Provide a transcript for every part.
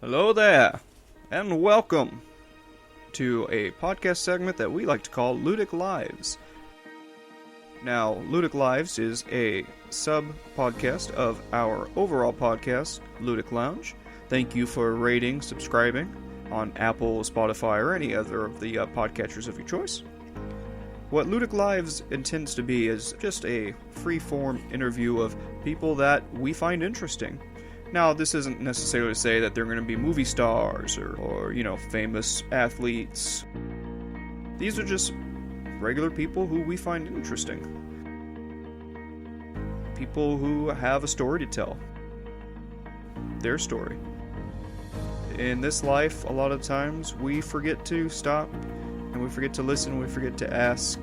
Hello there, and welcome to a podcast segment that we like to call Ludic Lives. Now, Ludic Lives is a sub-podcast of our overall podcast, Ludic Lounge. Thank you for rating, subscribing on Apple, Spotify, or any other of the podcatchers of your choice. What Ludic Lives intends to be is just a free-form interview of people that we find interesting. Now, this isn't necessarily to say that they're going to be movie stars or famous athletes. These are just regular people who we find interesting. People who have a story to tell. Their story. In this life, a lot of times, we forget to stop, and we forget to listen, we forget to ask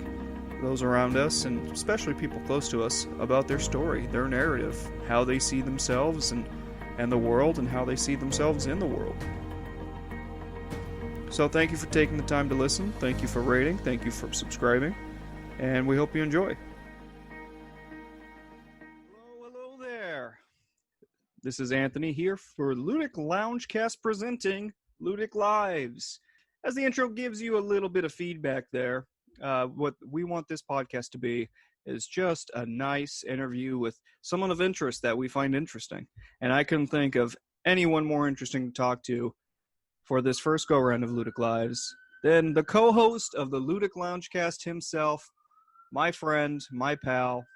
those around us, and especially people close to us, about their story, their narrative, how they see themselves, and the world, and how they see themselves in the world. So thank you for taking the time to listen, thank you for rating, thank you for subscribing, and we hope you enjoy. Hello there. This is Anthony here for Ludic Loungecast presenting Ludic Lives. As the intro gives you a little bit of feedback there, what we want this podcast to be is just a nice interview with someone of interest that we find interesting. And I couldn't think of anyone more interesting to talk to for this first go-round of Ludic Lives than the co-host of the Ludic Loungecast himself, my friend, my pal,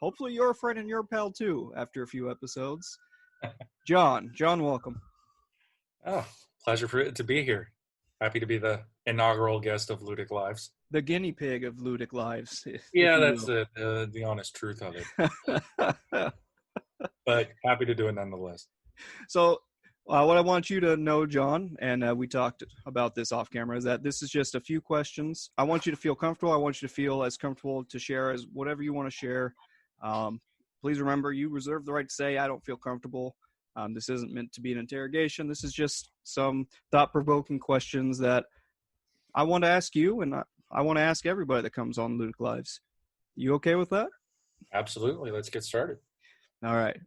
hopefully your friend and your pal too after a few episodes, John. John, welcome. Oh, pleasure to be here. Happy to be the inaugural guest of Ludic Lives. The guinea pig of Ludic Lives. Yeah, that's the honest truth of it. But happy to do it nonetheless. So what I want you to know, John, and we talked about this off camera, is that this is just a few questions. I want you to feel comfortable. I want you to feel as comfortable to share as whatever you want to share. Please remember, you reserve the right to say, I don't feel comfortable. This isn't meant to be an interrogation. This is just some thought-provoking questions that I want to ask you, and I want to ask everybody that comes on Ludic Lives. You okay with that? Absolutely. Let's get started. All right.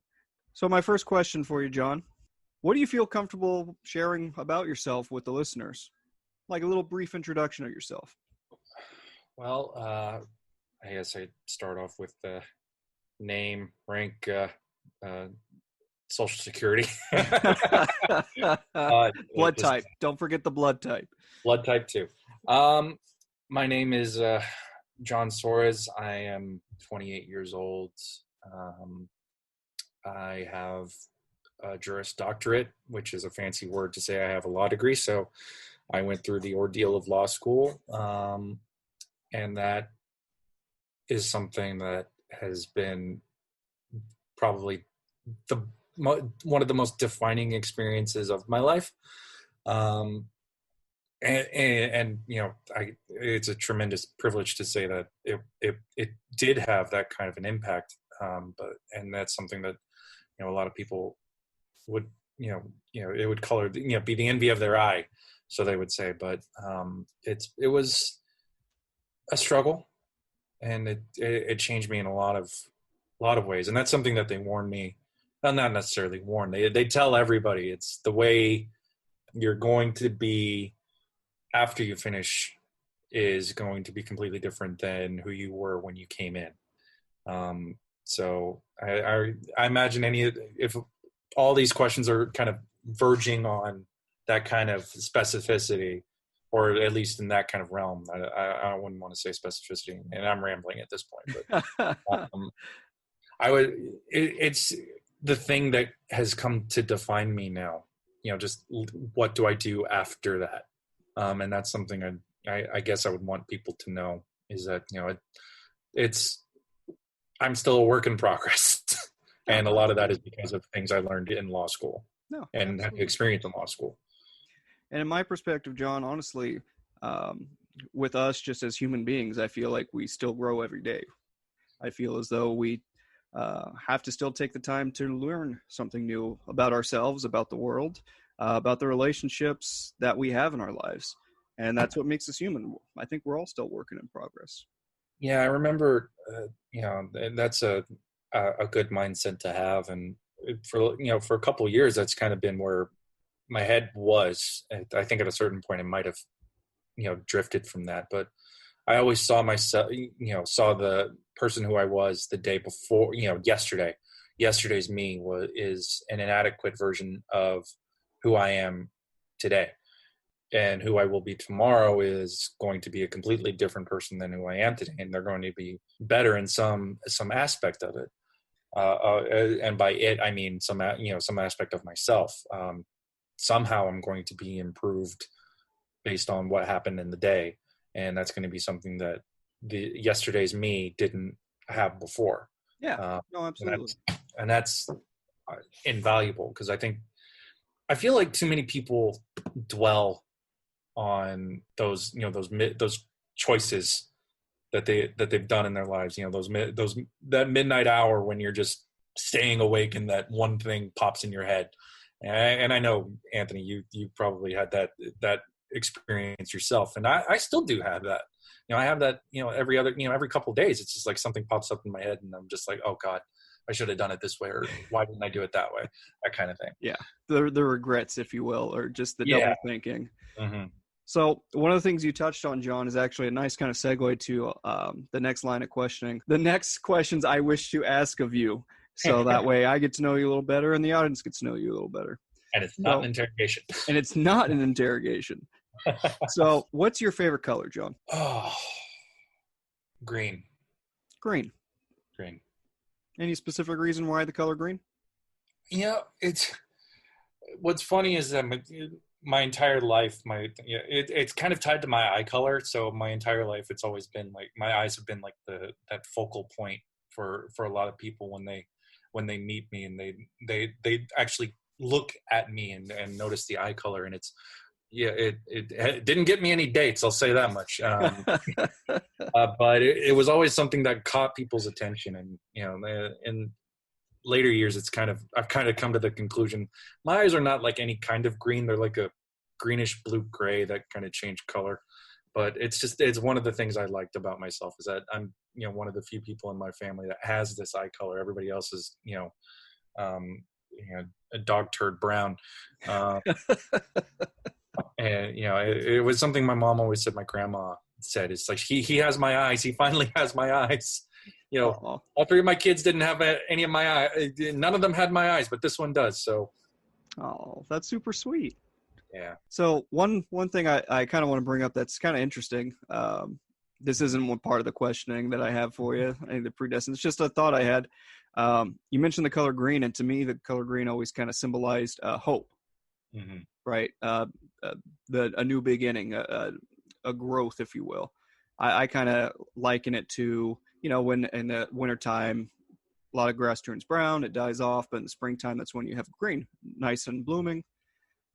So my first question for you, John, what do you feel comfortable sharing about yourself with the listeners? Like a little brief introduction of yourself. Well, I guess I'd start off with the name, rank, Social Security. Blood type. Don't forget the blood type. Blood type 2. My name is John Soares. I am 28 years old. I have a Juris Doctorate, which is a fancy word to say I have a law degree. So I went through the ordeal of law school, and that is something that has been probably one of the most defining experiences of my life. And it's a tremendous privilege to say that it did have that kind of an impact. And that's something that, a lot of people would, it would color, be the envy of their eye. So they would say, but it was a struggle, and it changed me in a lot of ways. And that's something that they warned me. Well, not necessarily warn. They tell everybody it's the way you're going to be after you finish is going to be completely different than who you were when you came in. So I imagine if all these questions are kind of verging on that kind of specificity, or at least in that kind of realm. I wouldn't want to say specificity, and I'm rambling at this point. But it's the thing that has come to define me now. Just what do I do after that? And that's something I guess I would want people to know, is that, I'm still a work in progress. And a lot of that is because of things I learned in law school and had experience in law school. And in my perspective, John, honestly, with us just as human beings, I feel like we still grow every day. I feel as though we have to still take the time to learn something new about ourselves, about the world, about the relationships that we have in our lives. And that's what makes us human. I think we're all still working in progress. Yeah, I remember, that's a good mindset to have. And for a couple of years, that's kind of been where my head was. I think at a certain point it might have, drifted from that, but I always saw myself, saw the person who I was the day before, yesterday. Yesterday's me is an inadequate version of who I am today. And who I will be tomorrow is going to be a completely different person than who I am today. And they're going to be better in some aspect of it. And by it, I mean some aspect of myself. Somehow I'm going to be improved based on what happened in the day. And that's going to be something that the yesterday's me didn't have before. Yeah, no, absolutely. And that's invaluable, because I feel like too many people dwell on those choices that they've done in their lives. That midnight hour when you're just staying awake and that one thing pops in your head. And I know, Anthony, you probably had that experience yourself, and I still do have that. I have that, every couple of days, it's just like something pops up in my head and I'm just like, oh God, I should have done it this way, or why didn't I do it that way? That kind of thing. Yeah. The regrets, if you will, or just the double thinking. Mm-hmm. So one of the things you touched on, John, is actually a nice kind of segue to the next line of questioning. The next questions I wish to ask of you. So that way I get to know you a little better and the audience gets to know you a little better. And it's not an interrogation. And it's not an interrogation. So what's your favorite color, John? Oh, green. Green. Any specific reason why the color green? What's funny is that my entire life, it's kind of tied to my eye color. So my entire life, it's always been like, my eyes have been like that focal point for a lot of people when they meet me, and they actually look at me and notice the eye color. And it didn't get me any dates, I'll say that much. But it was always something that caught people's attention. And, in later years, I've kind of come to the conclusion, my eyes are not like any kind of green. They're like a greenish blue gray that kind of change color. But it's one of the things I liked about myself, is that I'm, one of the few people in my family that has this eye color. Everybody else is, a dog turd brown. And it was something my mom always said. My grandma said, it's like, he has my eyes. He finally has my eyes. All three of my kids didn't have any of my eyes. None of them had my eyes, but this one does. So, that's super sweet. Yeah. So one thing I kind of want to bring up that's kind of interesting. This isn't one part of the questioning that I have for you, the predestined. It's just a thought I had. You mentioned the color green, and to me, the color green always kind of symbolized hope. Mm-hmm. Right? A new beginning, a growth, if you will. I kind of liken it to, when in the wintertime, a lot of grass turns brown, it dies off, but in the springtime, that's when you have green, nice and blooming.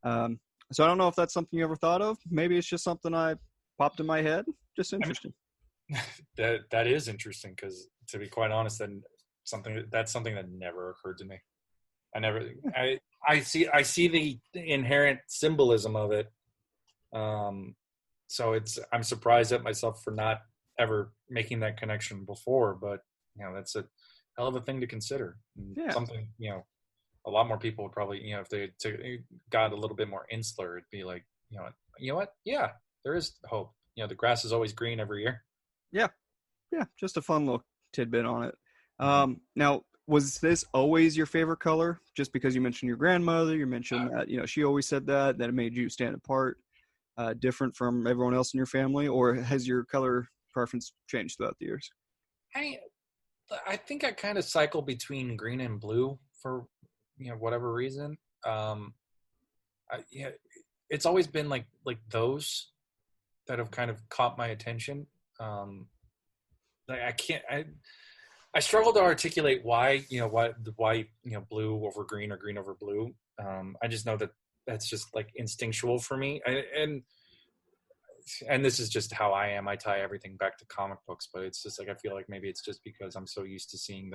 So I don't know if that's something you ever thought of. Maybe it's just something I popped in my head. Just interesting. That is interesting, because to be quite honest, that's something that never occurred to me. I see the inherent symbolism of it. So I'm surprised at myself for not ever making that connection before, but that's a hell of a thing to consider. Yeah. Something, a lot more people would probably, if they got a little bit more insular, it'd be like, you know what? Yeah, there is hope. The grass is always green every year. Yeah. Yeah. Just a fun little tidbit on it. Now, was this always your favorite color? Just because you mentioned your grandmother, you mentioned that, she always said that it made you stand apart, different from everyone else in your family, or has your color preference changed throughout the years? I think I kind of cycle between green and blue for, whatever reason. It's always been like those that have kind of caught my attention. I struggle to articulate why blue over green or green over blue. I just know that that's just like instinctual for me. And this is just how I am. I tie everything back to comic books, but it's just like, I feel like maybe it's just because I'm so used to seeing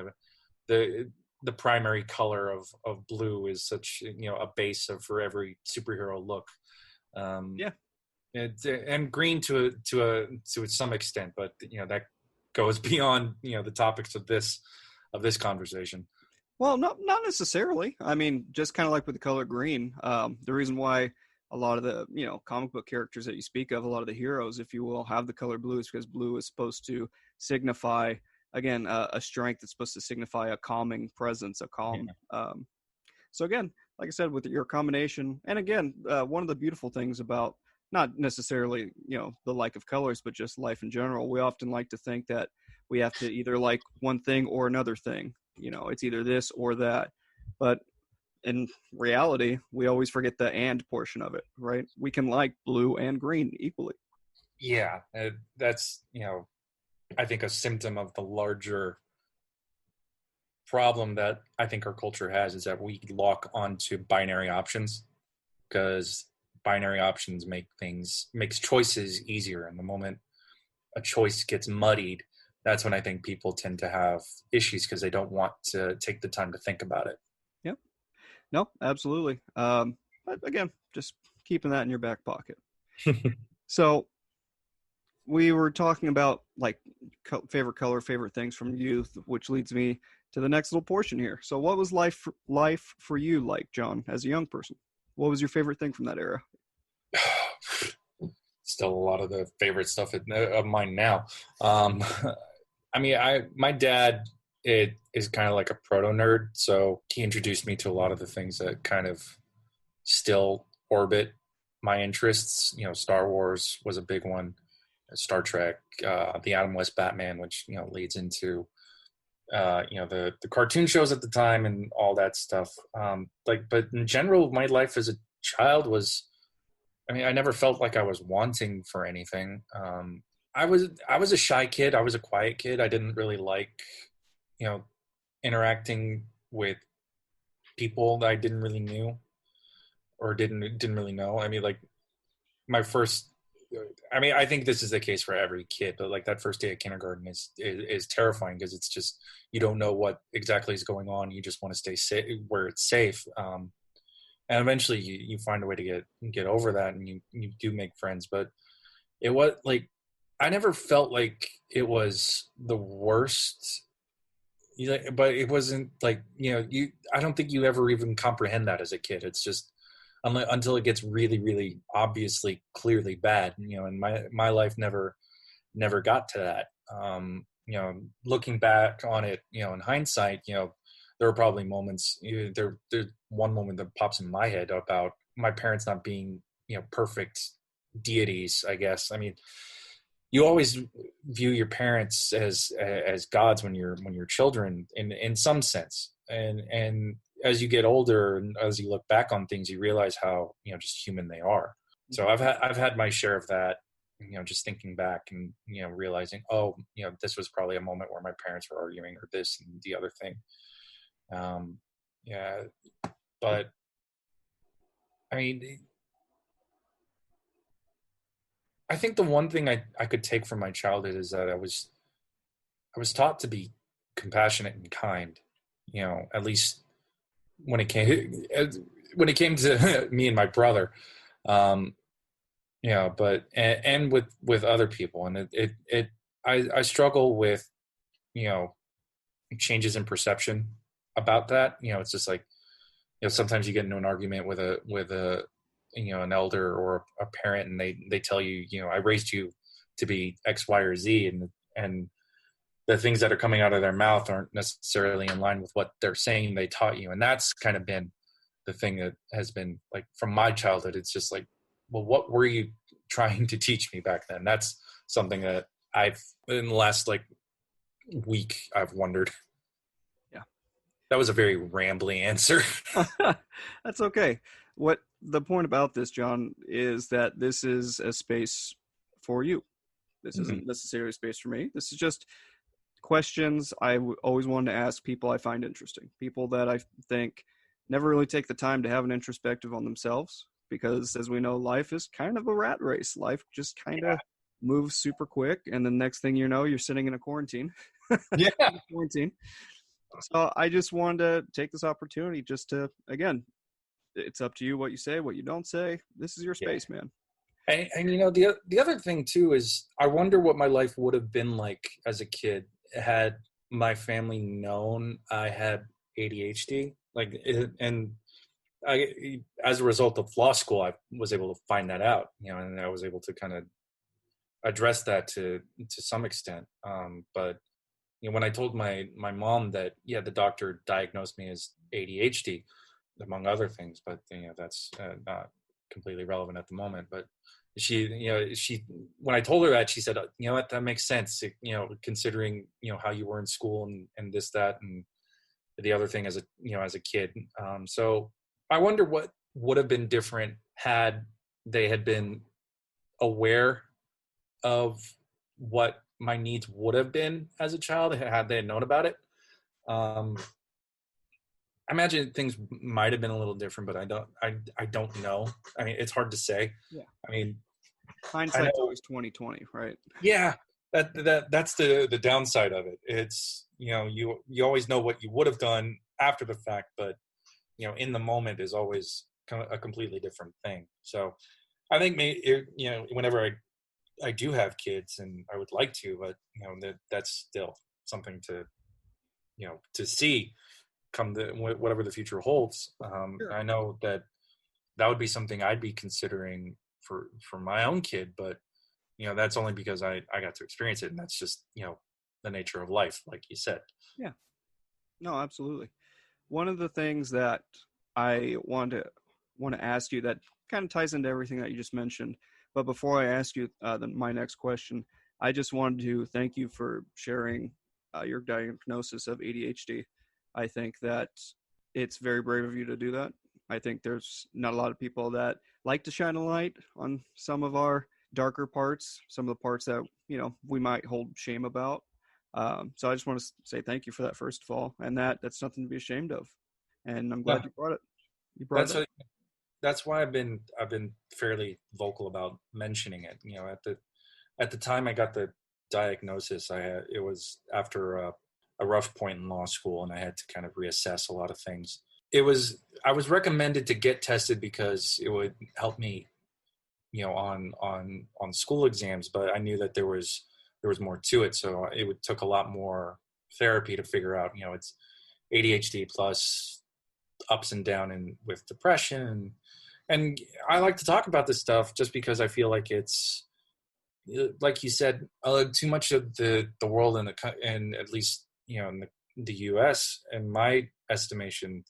the primary color of blue is such, a base for every superhero look. And green to some extent, but that goes beyond the topics of this conversation. Well, not necessarily. I mean, just kind of like with the color green. The reason why a lot of the comic book characters that you speak of, a lot of the heroes, if you will, have the color blue is because blue is supposed to signify again a strength. It's supposed to signify a calming presence, a calm. So again, like I said, with your combination, and again, one of the beautiful things about not necessarily the like of colors, but just life in general, we often like to think that we have to either like one thing or another thing. It's either this or that. But in reality, we always forget the and portion of it, right? We can like blue and green equally. Yeah, that's I think a symptom of the larger problem that I think our culture has is that we lock onto binary options because binary options makes choices easier. And the moment a choice gets muddied, that's when I think people tend to have issues because they don't want to take the time to think about it. Yep. No, absolutely. But again, just keeping that in your back pocket. So we were talking about like favorite color, favorite things from youth, which leads me to the next little portion here. So what was life for you like, John, as a young person? What was your favorite thing from that era? Still a lot of the favorite stuff of mine now. I mean, my dad is kind of like a proto nerd, so he introduced me to a lot of the things that kind of still orbit my interests. Star Wars was a big one, Star Trek, the Adam West Batman, which leads into the cartoon shows at the time and all that stuff. But in general, my life as a child was, I mean, I never felt like I was wanting for anything. I was a shy kid. I was a quiet kid. I didn't really like, interacting with people that I didn't really knew or didn't really know. I mean, like my first, I mean, I think this is the case for every kid, but like that first day of kindergarten is terrifying because it's just, you don't know what exactly is going on. You just want to stay safe where it's safe. And eventually you find a way to get over that and you do make friends, but it was like, I never felt like it was the worst, but it wasn't like, I don't think you ever even comprehend that as a kid. It's just until it gets really, really obviously, clearly bad, and my life never got to that. Looking back on it, in hindsight, there were probably moments, there's one moment that pops in my head about my parents not being, perfect deities, I guess. I mean, you always view your parents as gods when you're children in some sense. And as you get older and as you look back on things, you realize how, just human they are. So I've had my share of that, just thinking back and, realizing, oh, this was probably a moment where my parents were arguing or this and the other thing. Yeah, but I mean, I think the one thing I could take from my childhood is that I was taught to be compassionate and kind, at least when it came to me and my brother, but and with other people. And I struggle with, changes in perception about that. It's just like, sometimes you get into an argument with a an elder or a parent, and they tell you, I raised you to be X, Y, or Z, and the things that are coming out of their mouth aren't necessarily in line with what they're saying they taught you. And that's kind of been the thing that has been like from my childhood. It's just like, well, what were you trying to teach me back then? That's something that I've in the last like week I've wondered. Yeah. That was a very rambly answer. That's okay. What the point about this, John, is that this is a space for you. This isn't necessarily a space for me. This is just questions I always wanted to ask people I find interesting, people that I think never really take the time to have an introspective on themselves, because as we know, life is kind of a rat race. Life just kind of moves super quick, and the next thing you know, you're sitting in a quarantine. Yeah. Quarantine. So I just wanted to take this opportunity just to, again, it's up to you what you say, what you don't say. This is your space, man. And the other thing too is I wonder what my life would have been like as a kid had my family known I had ADHD. And I, as a result of law school, I was able to find that out, and I was able to kind of address that to some extent. But when I told my mom that, yeah, the doctor diagnosed me as ADHD, among other things, but that's not completely relevant at the moment. But she when I told her that, she said, you know what, that makes sense, considering how you were in school and this, that, and the other thing as a kid. So I wonder what would have been different had they had been aware of what my needs would have been as a child, had they known about it. I imagine things might have been a little different, but I don't know. I mean, it's hard to say. Yeah. I mean, hindsight's always 20/20, right? Yeah, that's the downside of it. It's you always know what you would have done after the fact, but in the moment is always a completely different thing. So I think whenever I do have kids, and I would like to, but that's still something to to see come whatever the future holds. Sure. I know that would be something I'd be considering for my own kid, but that's only because I got to experience it, and that's just the nature of life, like you said. Yeah. No, absolutely. One of the things that I want to ask you that kind of ties into everything that you just mentioned, but before I ask you my next question, I just wanted to thank you for sharing your diagnosis of ADHD. I think that it's very brave of you to do that. I think there's not a lot of people that like to shine a light on some of our darker parts, some of the parts that we might hold shame about. So I just want to say thank you for that, first of all, and that's nothing to be ashamed of. And I'm glad No, you brought it. You brought it up. that's why I've been fairly vocal about mentioning it. At the time I got the diagnosis, it was after a rough point in law school, and I had to kind of reassess a lot of things. I was recommended to get tested because it would help me, on school exams, but I knew that there was more to it, so took a lot more therapy to figure out, it's ADHD plus ups and down and with depression, and I like to talk about this stuff just because I feel like it's, like you said, too much of the world and at least in the US, in my estimation,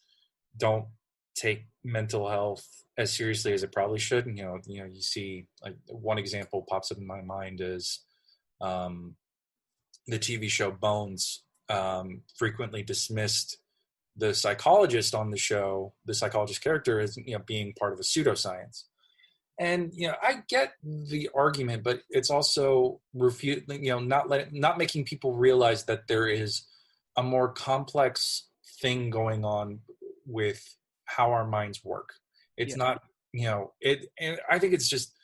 don't take mental health as seriously as it probably should. And you see, like, one example pops up in my mind is the TV show Bones frequently dismissed the psychologist on the show, the psychologist character, as being part of a pseudoscience. And I get the argument, but it's also not making people realize that there is a more complex thing going on with how our minds work. It's not, and I think it's just,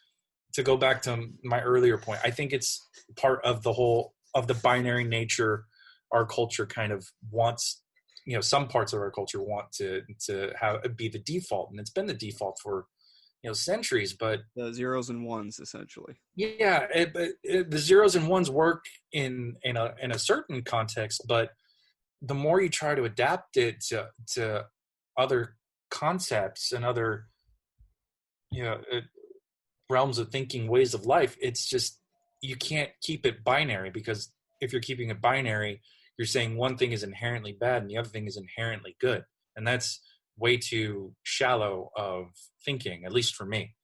to go back to my earlier point, I think it's part of the binary nature our culture kind of wants. Some parts of our culture want to be the default, and it's been the default for centuries. But The zeros and ones, essentially. yeah, the zeros and ones work in a certain context, but the more you try to adapt it to other concepts and other realms of thinking, ways of life, it's just, you can't keep it binary, because if you're keeping it binary, you're saying one thing is inherently bad and the other thing is inherently good, and that's way too shallow of thinking, at least for me.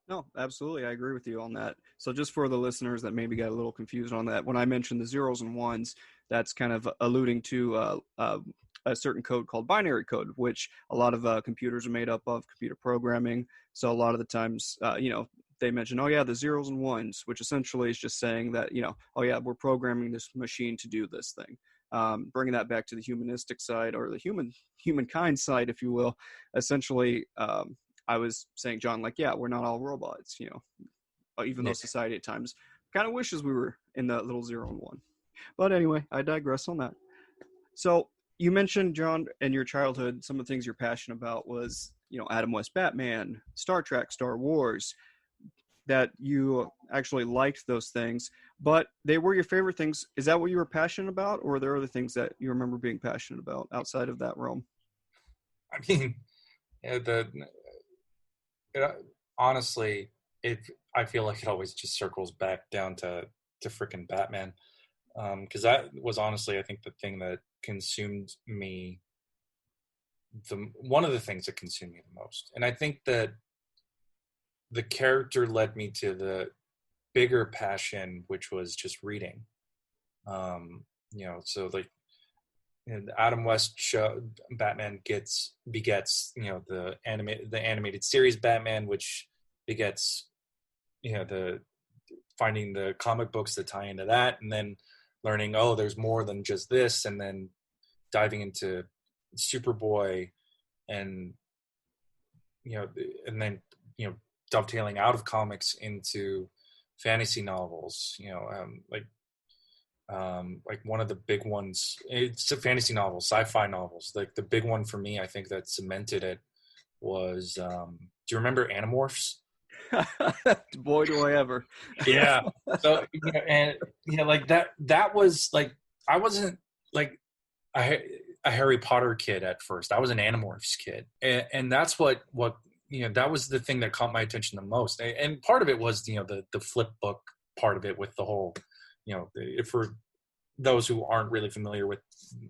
No, absolutely. I agree with you on that. So just for the listeners that maybe got a little confused on that, when I mentioned the zeros and ones, that's kind of alluding to a certain code called binary code, which a lot of computers are made up of, computer programming. So a lot of the times, they mention, oh yeah, the zeros and ones, which essentially is just saying that, oh yeah, we're programming this machine to do this thing. Bringing that back to the humanistic side, or the humankind side, if you will, essentially, I was saying, John, like, yeah, we're not all robots, even though society at times kind of wishes we were in that little 0 and 1. But anyway, I digress on that. So you mentioned, John, in your childhood, some of the things you're passionate about was, Adam West Batman, Star Trek, Star Wars. that you actually liked those things, but they were your favorite things. Is that what you were passionate about, or are there other things that you remember being passionate about outside of that realm? I mean, yeah, it, honestly, it I feel like it always just circles back down to freaking Batman, because that was honestly, I think, the thing that consumed me, the one of the things that consumed me the most. And I think that the character led me to the bigger passion, which was just reading. So like, and Adam West show Batman begets the animated series Batman, which begets the finding the comic books that tie into that, and then learning, oh, there's more than just this, and then diving into Superboy, and you know and then dovetailing out of comics into fantasy novels, like one of the big ones, it's a fantasy novel, sci-fi novels. Like the big one for me, I think, that cemented it was, do you remember Animorphs? Boy, do I ever. Yeah. So, like that was like, I wasn't like a, a Harry Potter kid at first. I was an Animorphs kid. And that's what, that was the thing that caught my attention the most. And part of it was, the flip book part of it, with the whole, if for those who aren't really familiar with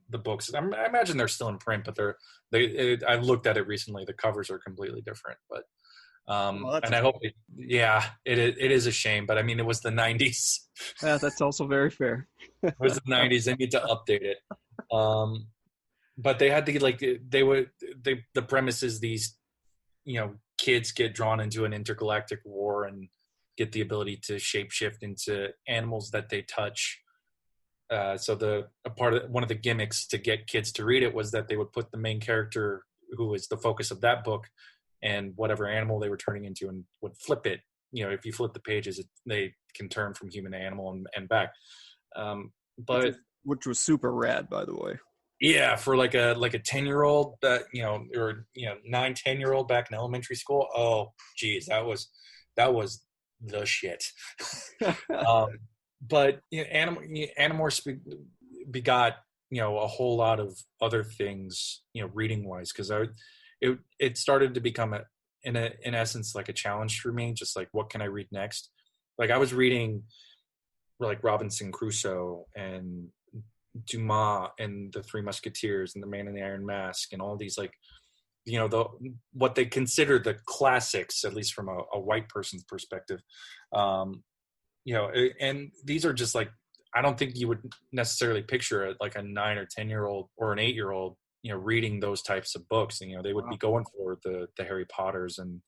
the books, I imagine they're still in print, but I looked at it recently. The covers are completely different, but Well, and I hope it is a shame, but I mean, it was the 90s. yeah, that's also very fair. It was the 90s. They need to update it. But they had to, like, the premise is these, kids get drawn into an intergalactic war and get the ability to shapeshift into animals that they touch. So one of the gimmicks to get kids to read it was that they would put the main character, who was the focus of that book, and whatever animal they were turning into, and would flip it. If you flip the pages, they can turn from human to animal and back. But which was super rad, by the way. yeah, for like a 10-year-old that, or 9-10-year-old back in elementary school. Oh, geez, that was the shit. But Animorphs begot a whole lot of other things, reading wise, because it started to become in essence like a challenge for me, just like, what can I read next? Like, I was reading like Robinson Crusoe and Dumas and the Three Musketeers and the Man in the Iron Mask and all these, like, what they consider the classics, at least from a white person's perspective. And these are just like, I don't think you would necessarily picture like a 9 or 10-year-old or an 8-year-old, reading those types of books. And, they would be going for the Harry Potters and,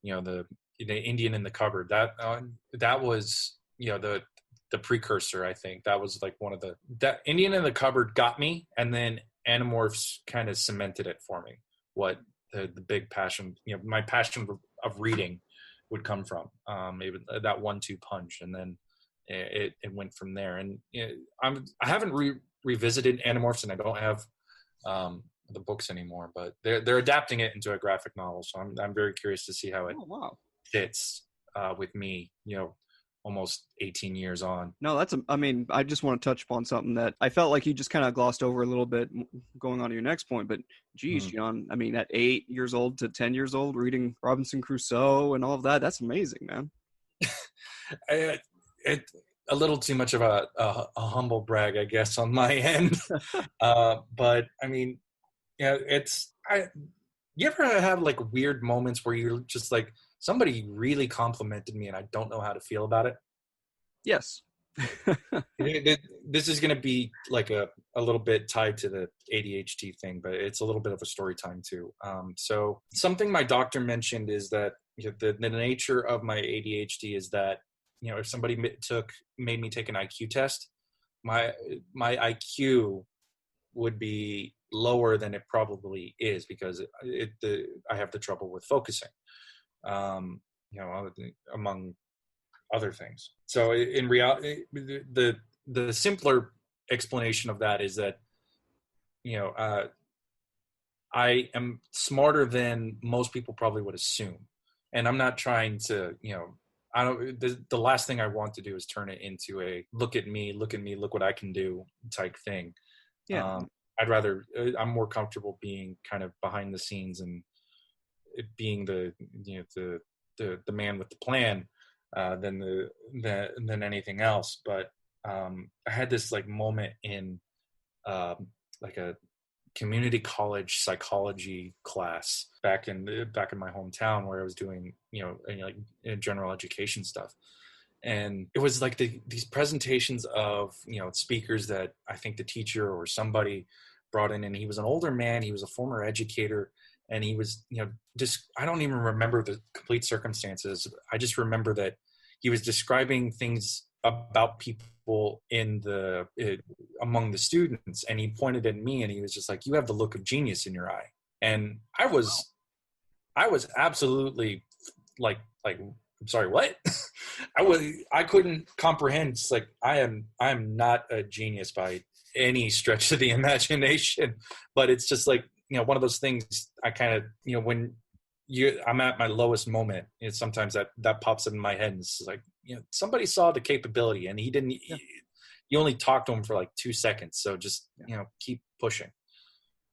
the Indian in the Cupboard. That was, the precursor. I think that was like that Indian in the Cupboard got me. And then Animorphs kind of cemented it for me, what the big passion, my passion of reading would come from, maybe that 1-2 punch, and then it went from there. And I haven't revisited Animorphs, and I don't have the books anymore, but they're adapting it into a graphic novel, so I'm very curious to see how it fits with me, almost 18 years on. No, I mean, I just want to touch upon something that I felt like you just kind of glossed over a little bit going on to your next point, but geez, John, I mean, at 8 years old to 10 years old, reading Robinson Crusoe and all of that, that's amazing, man. A little too much of a humble brag, I guess, on my end. But I mean, you ever have like weird moments where you're just like, somebody really complimented me and I don't know how to feel about it? Yes. This is going to be like a little bit tied to the ADHD thing, but it's a little bit of a story time too. So something my doctor mentioned is that the nature of my ADHD is that, if somebody made me take an IQ test, my IQ would be lower than it probably is, because I have the trouble with focusing. Among other things. So in reality, the simpler explanation of that is that, I am smarter than most people probably would assume. And I'm not trying to, I don't. The last thing I want to do is turn it into a look at me, look what I can do type thing. Yeah. I'd rather. I'm more comfortable being kind of behind the scenes and it being the the man with the plan than anything else. But I had this like moment in like a community college psychology class back in my hometown where I was doing like general education stuff, and it was like these presentations of speakers that I think the teacher or somebody brought in, and he was an older man, he was a former educator, and he was just, I don't even remember the complete circumstances. I just remember that he was describing things about people among the students, and he pointed at me and he was just like, you have the look of genius in your eye. And I was absolutely like I'm sorry, what? I couldn't comprehend. It's like I am not a genius by any stretch of the imagination, but it's just like one of those things. I kind of when I'm at my lowest moment, it's sometimes that pops in my head and it's like somebody saw the capability and he didn't. Yeah. You only talked to him for like 2 seconds, so just keep pushing.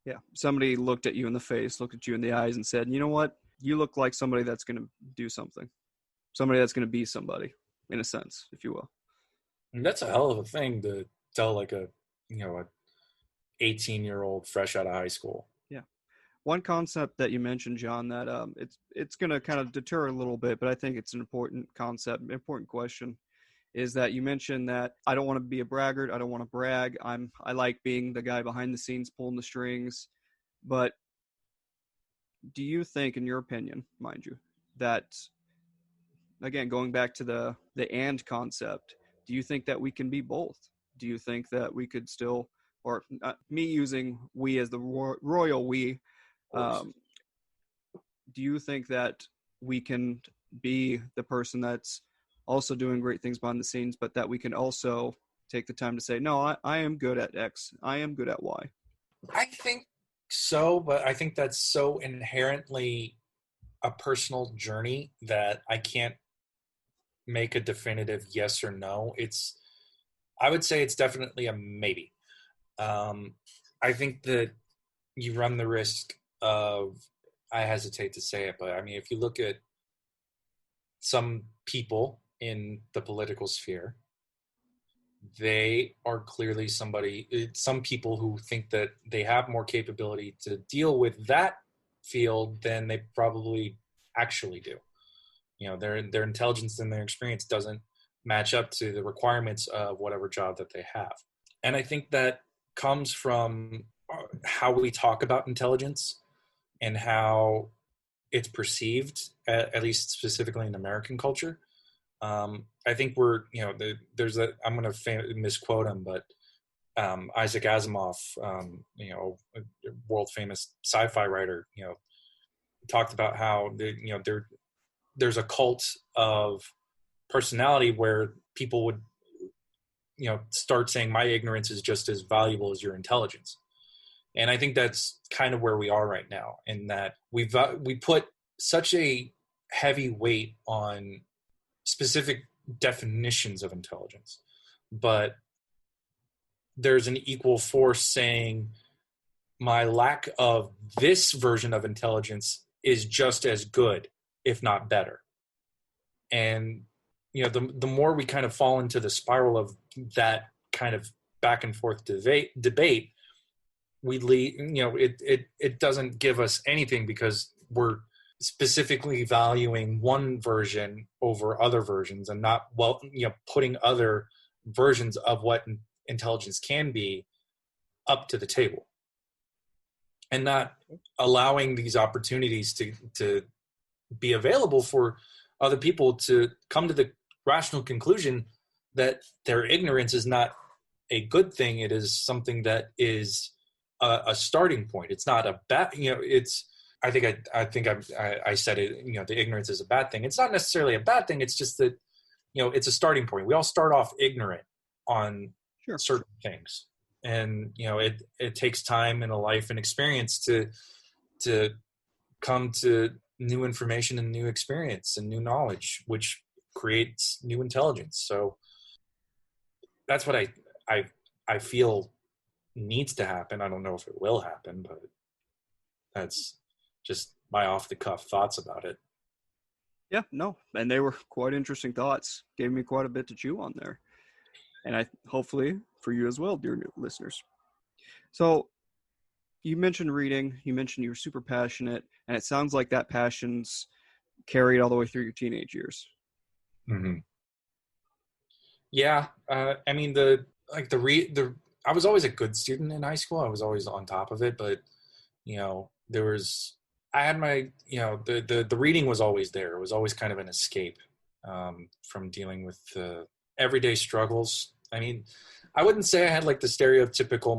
Yeah, somebody looked at you in the face, looked at you in the eyes, and said, "You know what? You look like somebody that's going to do something, somebody that's going to be somebody, in a sense, if you will." And that's a hell of a thing to tell, like a 18-year-old fresh out of high school. Yeah, one concept that you mentioned, John, that it's going to kind of deter a little bit, but I think it's an important concept, important question. Is that you mentioned that I don't want to be a braggart. I don't want to brag. I like being the guy behind the scenes pulling the strings. But do you think, in your opinion, mind you, that, again, going back to the and concept, do you think that we can be both? Do you think that we could still, or me using we as the royal we, do you think that we can be the person that's also doing great things behind the scenes, but that we can also take the time to say, no, I am good at X, I am good at Y? I think so, but I think that's so inherently a personal journey that I can't make a definitive yes or no. I would say it's definitely a maybe. I think that you run the risk of, I hesitate to say it, but I mean, if you look at some people in the political sphere, they are clearly some people who think that they have more capability to deal with that field than they probably actually do. Their intelligence and their experience doesn't match up to the requirements of whatever job that they have. And I think that comes from how we talk about intelligence and how it's perceived, at least specifically in American culture. I think I'm going to misquote him, but Isaac Asimov, a world famous sci-fi writer, talked about how there's a cult of personality where people would, start saying my ignorance is just as valuable as your intelligence. And I think that's kind of where we are right now, in that we put such a heavy weight on specific definitions of intelligence, but there's an equal force saying my lack of this version of intelligence is just as good, if not better. And the more we kind of fall into the spiral of that kind of back and forth debate, we lead, it doesn't give us anything, because we're specifically valuing one version over other versions and not putting other versions of what intelligence can be up to the table, and not allowing these opportunities to be available for other people to come to the rational conclusion that their ignorance is not a good thing. It is something that is a starting point. It's not a bad, I think I said it, the ignorance is a bad thing. It's not necessarily a bad thing. It's just that, it's a starting point. We all start off ignorant on certain things. And, it takes time in a life and experience to come to new information and new experience and new knowledge, which creates new intelligence. So that's what I feel needs to happen. I don't know if it will happen, but that's just my off the cuff thoughts about it. Yeah, no, and they were quite interesting thoughts. Gave me quite a bit to chew on there, and I hopefully for you as well, dear listeners. So you mentioned reading. You mentioned you were super passionate, and it sounds like that passion's carried all the way through your teenage years. Mm-hmm. Yeah, I mean I was always a good student in high school. I was always on top of it, but I had my the reading was always there. It was always kind of an escape from dealing with the everyday struggles. I mean, I wouldn't say I had like the stereotypical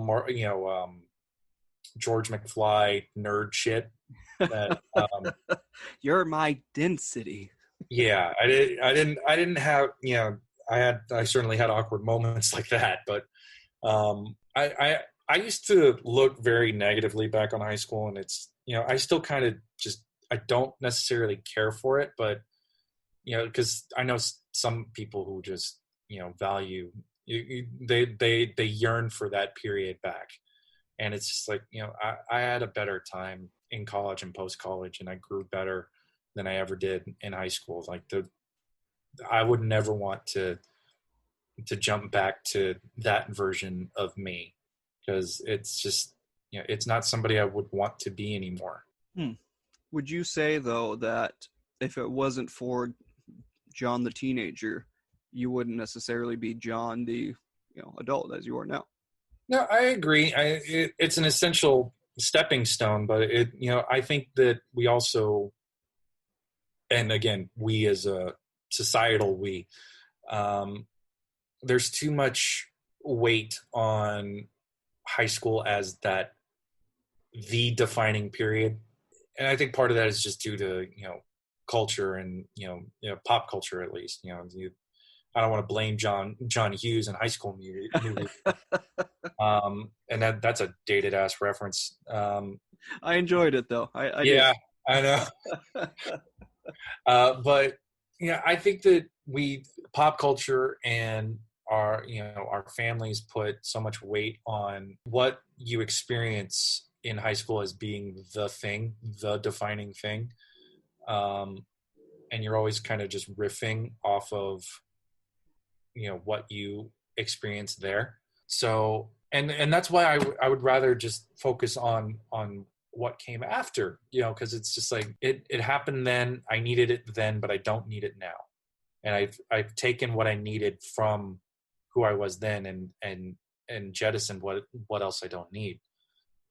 George McFly nerd shit. That You're my density. yeah, I didn't have I certainly had awkward moments like that, but I used to look very negatively back on high school, and it's I still kind of just I don't necessarily care for it, but because I know some people who just value they yearn for that period back, and it's just like I had a better time in college and post college, and I grew better than I ever did in high school. Like I would never want to jump back to that version of me, because it's just it's not somebody I would want to be anymore. Would you say though that if it wasn't for John the teenager, you wouldn't necessarily be John the adult as you are now? No, I agree. It's an essential stepping stone, but I think that we also, and again, we as a societal there's too much weight on high school as the defining period, and I think part of that is just due to culture and pop culture, at least. I don't want to blame John Hughes and High School movie. And that's a dated ass reference. I enjoyed it though. I yeah, did. I know. But I think that pop culture and our families put so much weight on what you experience in high school as being the defining thing. And you're always kind of just riffing off of what you experience there. So and that's why I would rather just focus on what came after, because it's just like it happened then, I needed it then, but I don't need it now, and I've taken what I needed from who I was then and jettisoned what else I don't need.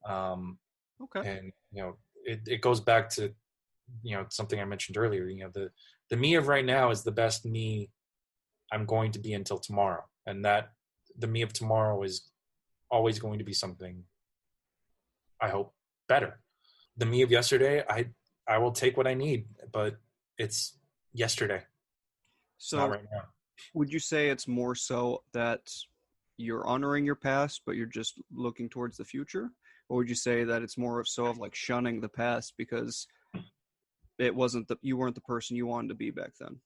Okay. And it goes back to something I mentioned earlier. The me of right now is the best me I'm going to be until tomorrow, and that the me of tomorrow is always going to be something, I hope, better. The me of yesterday, I will take what I need, but it's yesterday. It's not right now. Would you say it's more so that you're honoring your past, but you're just looking towards the future? Or would you say that it's more of like shunning the past because you weren't the person you wanted to be back then?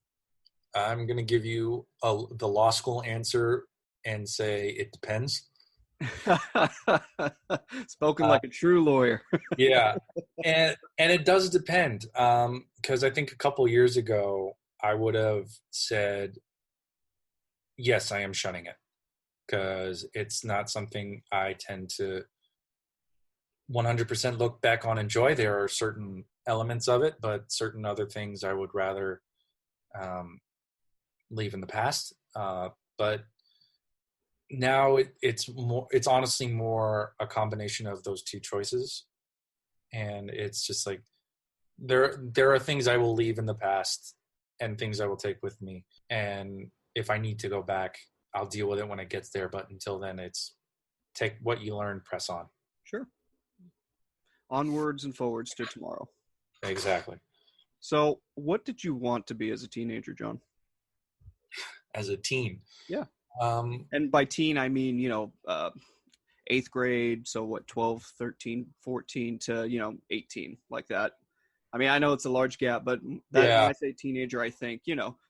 I'm going to give you the law school answer and say it depends. Spoken like a true lawyer. Yeah. And it does depend. Because I think a couple years ago, I would have said, yes, I am shunning it, because it's not something I tend to 100% look back on, enjoy. There are certain elements of it, but certain other things I would rather leave in the past. But now it's honestly more a combination of those two choices. And it's just like, there are things I will leave in the past and things I will take with me. And if I need to go back, I'll deal with it when it gets there. But until then, it's take what you learn, press on. Sure. Onwards and forwards to tomorrow. Exactly. So what did you want to be as a teenager, John? As a teen? Yeah. And by teen, I mean, 8th grade. So what, 12, 13, 14 to, 18, like that. I mean, I know it's a large gap, but that when I say teenager, I think,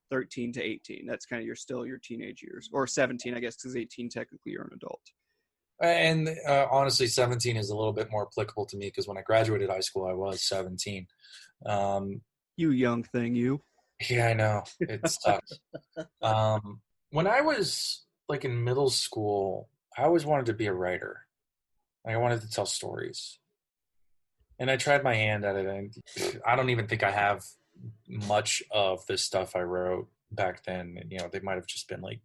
13 to 18. That's kind of still your teenage years, or 17, I guess, because 18 technically you're an adult. And honestly, 17 is a little bit more applicable to me because when I graduated high school, I was 17. You young thing, you. Yeah, I know. It sucks. When I was like in middle school, I always wanted to be a writer. Like, I wanted to tell stories. And I tried my hand at it, and I don't even think I have much of the stuff I wrote back then. They might have just been like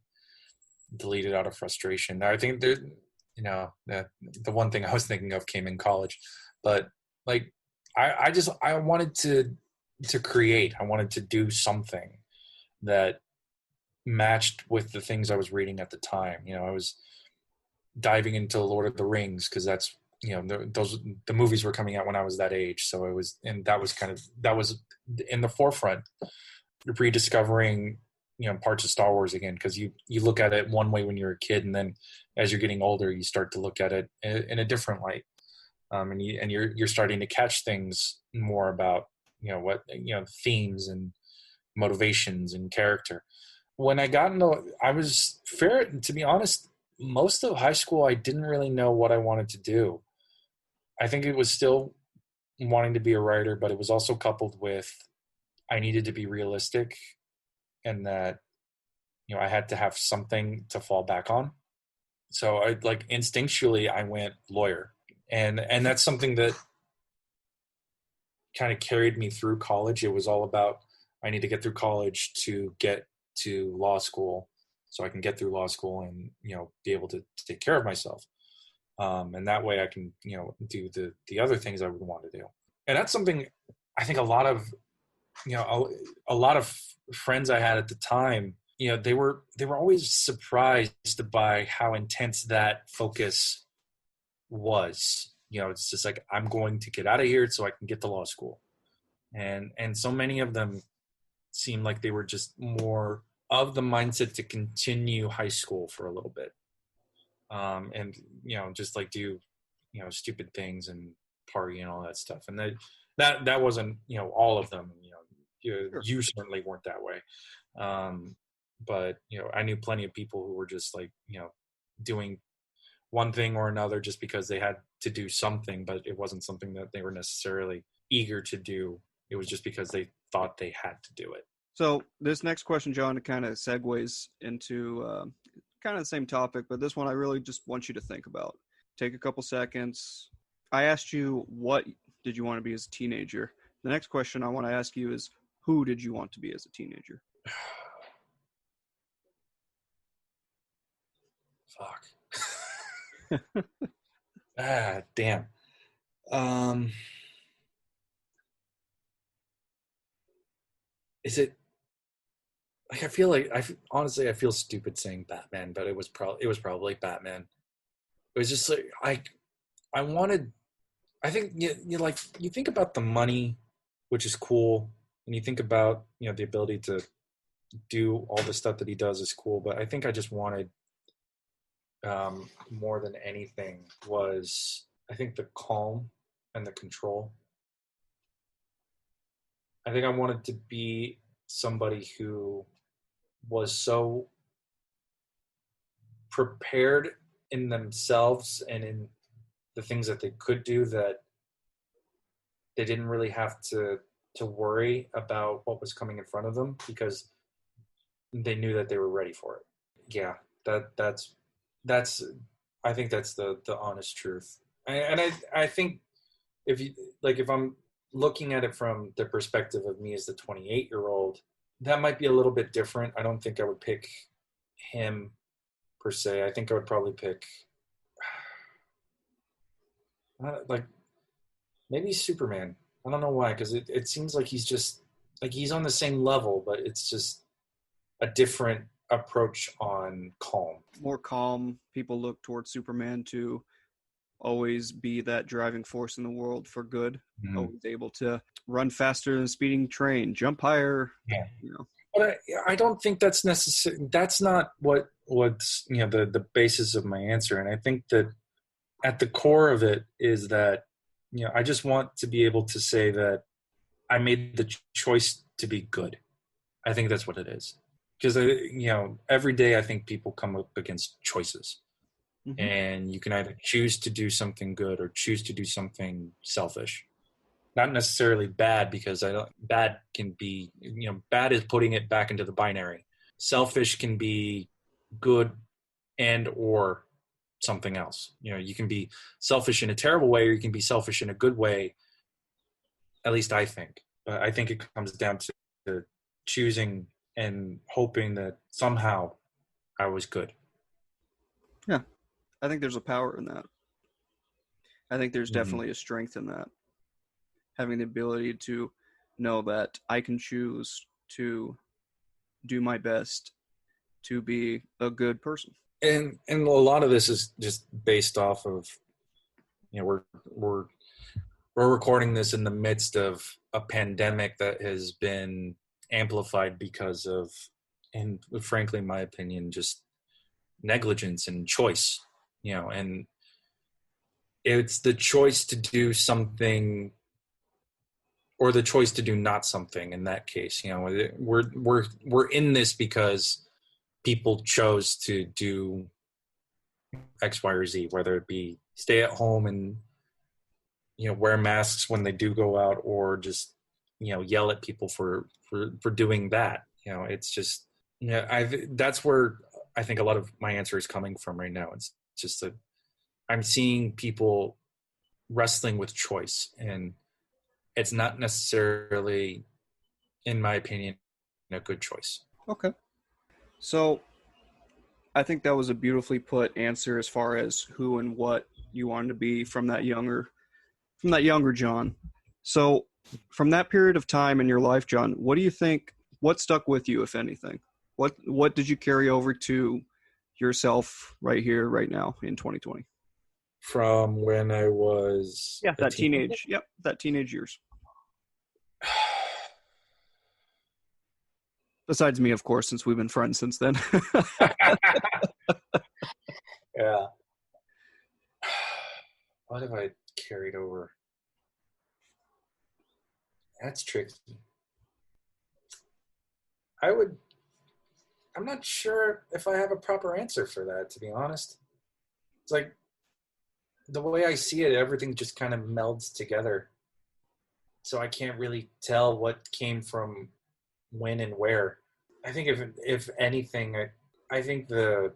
deleted out of frustration. I think the one thing I was thinking of came in college, but like I wanted to create. I wanted to do something that matched with the things I was reading at the time. I was diving into Lord of the Rings because that's the movies were coming out when I was that age. So that was in the forefront, rediscovering parts of Star Wars again, because you look at it one way when you're a kid, and then as you're getting older, you start to look at it in a different light, and you're starting to catch things more about what themes and motivations and character. When I got into, I was fair to be honest. Most of high school, I didn't really know what I wanted to do. I think it was still wanting to be a writer, but it was also coupled with I needed to be realistic, and that I had to have something to fall back on. So I instinctually I went lawyer, and that's something that kind of carried me through college. It was all about I need to get through college to get to law school, so I can get through law school and be able to take care of myself, and that way I can do the other things I would want to do. And that's something I think a lot of friends I had at the time, they were always surprised by how intense that focus was. It's just like, I'm going to get out of here so I can get to law school, and so many of them seemed like they were just more of the mindset to continue high school for a little bit, and just like do stupid things and party and all that stuff. And that wasn't all of them. Sure. You certainly weren't that way, but I knew plenty of people who were just like doing one thing or another just because they had to do something, but it wasn't something that they were necessarily eager to do. It was just because they thought they had to do it. So this next question, John, kind of segues into kind of the same topic, but this one I really just want you to think about. Take a couple seconds. I asked you, what did you want to be as a teenager? The next question I want to ask you is, who did you want to be as a teenager? Fuck. Damn. Is it like, honestly, I feel stupid saying Batman, but it was probably Batman. It was just like, I think you think about the money, which is cool, and you think about the ability to do all the stuff that he does is cool, but I think I just wanted more than anything was, I think, the calm and the control. I think I wanted to be somebody who was so prepared in themselves and in the things that they could do that they didn't really have to worry about what was coming in front of them, because they knew that they were ready for it. Yeah, that's I think that's the honest truth. And I think if I'm looking at it from the perspective of me as the 28-year-old, that might be a little bit different. I don't think I would pick him per se. I think I would probably pick maybe Superman. I don't know why, because it seems like he's just like, he's on the same level, but it's just a different approach on calm. More calm. People look towards Superman to always be that driving force in the world for good. Mm-hmm. Always able to run faster than a speeding train, jump higher. Yeah. But I don't think that's necessary. That's not what's the basis of my answer. And I think that at the core of it is that I just want to be able to say that I made the choice to be good. I think that's what it is. Because, every day I think people come up against choices. Mm-hmm. And you can either choose to do something good or choose to do something selfish. Not necessarily bad, because bad can be, bad is putting it back into the binary. Selfish can be good and or something else. You can be selfish in a terrible way, or you can be selfish in a good way. At least I think. But I think it comes down to choosing and hoping that somehow I was good. Yeah, I think there's a power in that. I think there's Mm-hmm. definitely a strength in that. Having the ability to know that I can choose to do my best to be a good person. And a lot of this is just based off of, we're recording this in the midst of a pandemic that has been amplified because of, and frankly, in my opinion, just negligence and choice. And it's the choice to do something or the choice to do not something. In that case, we're in this because people chose to do X, Y, or Z, whether it be stay at home and wear masks when they do go out, or just yell at people for doing that. It's just that's where I think a lot of my answer is coming from right now. It's just that I'm seeing people wrestling with choice, and it's not necessarily, in my opinion, a good choice. Okay. So I think that was a beautifully put answer as far as who and what you wanted to be from that younger John. So from that period of time in your life, John, what do you think, what stuck with you, if anything? What did you carry over to yourself right here, right now in 2020? From when I was Yeah, a that teenager. teenage, yep, that teenage years. Besides me, of course, since we've been friends since then. Yeah. What have I carried over? That's tricky. I'm not sure if I have a proper answer for that, to be honest. It's like, the way I see it, everything just kind of melds together. So I can't really tell what came from when and where. I think if anything, I think the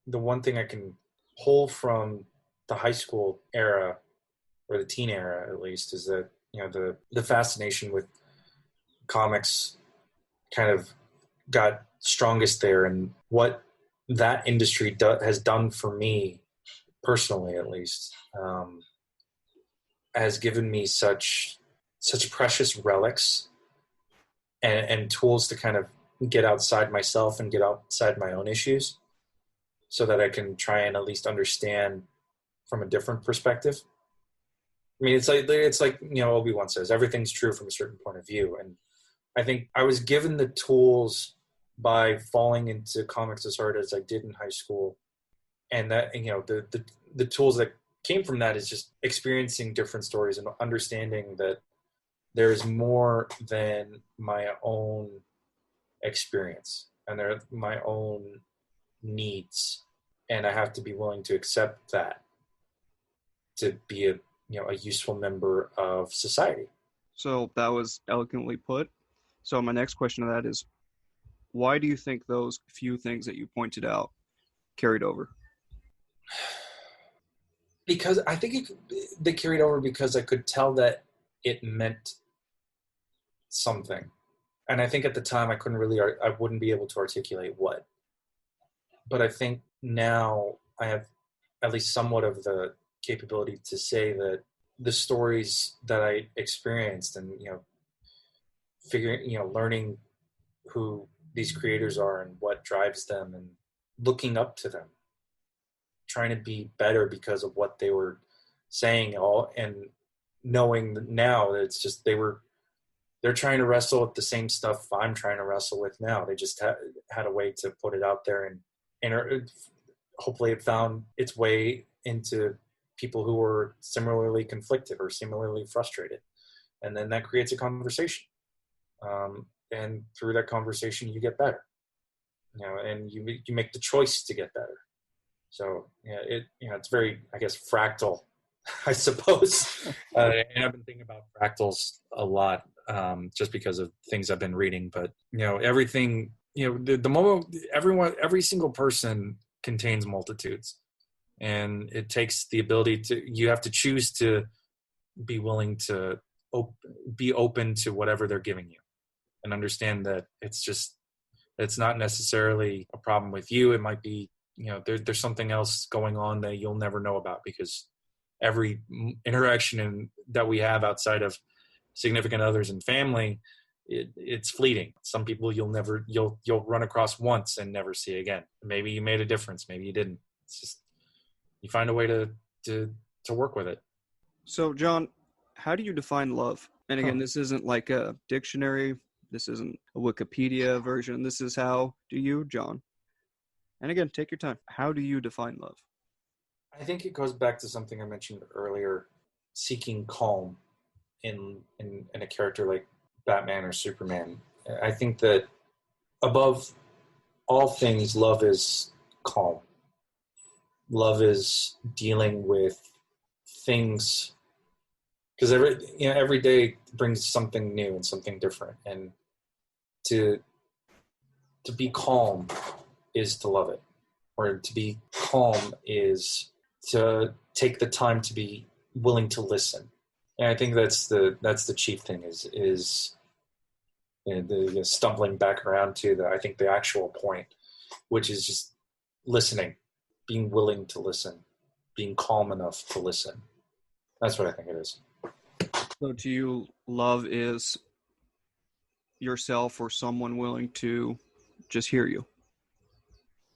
one thing I can pull from the high school era, or the teen era at least, is that the fascination with comics kind of got strongest there, and what that industry has done for me personally, at least, has given me such precious relics and tools to kind of get outside myself and get outside my own issues, so that I can try and at least understand from a different perspective. I mean, it's like Obi-Wan says, everything's true from a certain point of view, and I think I was given the tools by falling into comics as hard as I did in high school, and that the tools that came from that is just experiencing different stories and understanding that there is more than my own experience, and there are my own needs, and I have to be willing to accept that to be a useful member of society. So that was eloquently put. So my next question to that is, why do you think those few things that you pointed out carried over? Because I think they carried over because I could tell that it meant something, and I think at the time I wouldn't be able to articulate what. But I think now I have at least somewhat of the capability to say that the stories that I experienced, and figuring, learning who these creators are and what drives them, and looking up to them, trying to be better because of what they were saying, all, and knowing that now that it's just they're trying to wrestle with the same stuff I'm trying to wrestle with now. They just had a way to put it out there, and hopefully it found its way into people who were similarly conflicted or similarly frustrated. and then that creates a conversation. And through that conversation, you get better, and you make the choice to get better. So it's very, I guess, fractal, I suppose. And I've been thinking about fractals a lot, just because of things I've been reading. But everything, the moment every single person contains multitudes, and it takes the ability you have to choose to be willing to be open to whatever they're giving you, and understand that it's not necessarily a problem with you. It might be, there's something else going on that you'll never know about, because every interaction that we have outside of significant others and family, it's fleeting. Some people you'll run across once and never see again. Maybe you made a difference, maybe you didn't. It's just, you find a way to work with it. So, John, how do you define love? And again, this isn't like a dictionary. This isn't a Wikipedia version. This is how do you, John? And again, take your time. How do you define love? I think it goes back to something I mentioned earlier, seeking calm in a character like Batman or Superman. I think that above all things, love is calm. Love is dealing with things, because every day brings something new and something different, and to be calm is to love it, or to be calm is to take the time to be willing to listen. And I think that's the chief thing is the stumbling back around to I think the actual point, which is just listening, being willing to listen, being calm enough to listen. That's what I think it is. So to you, love is yourself or someone willing to just hear you?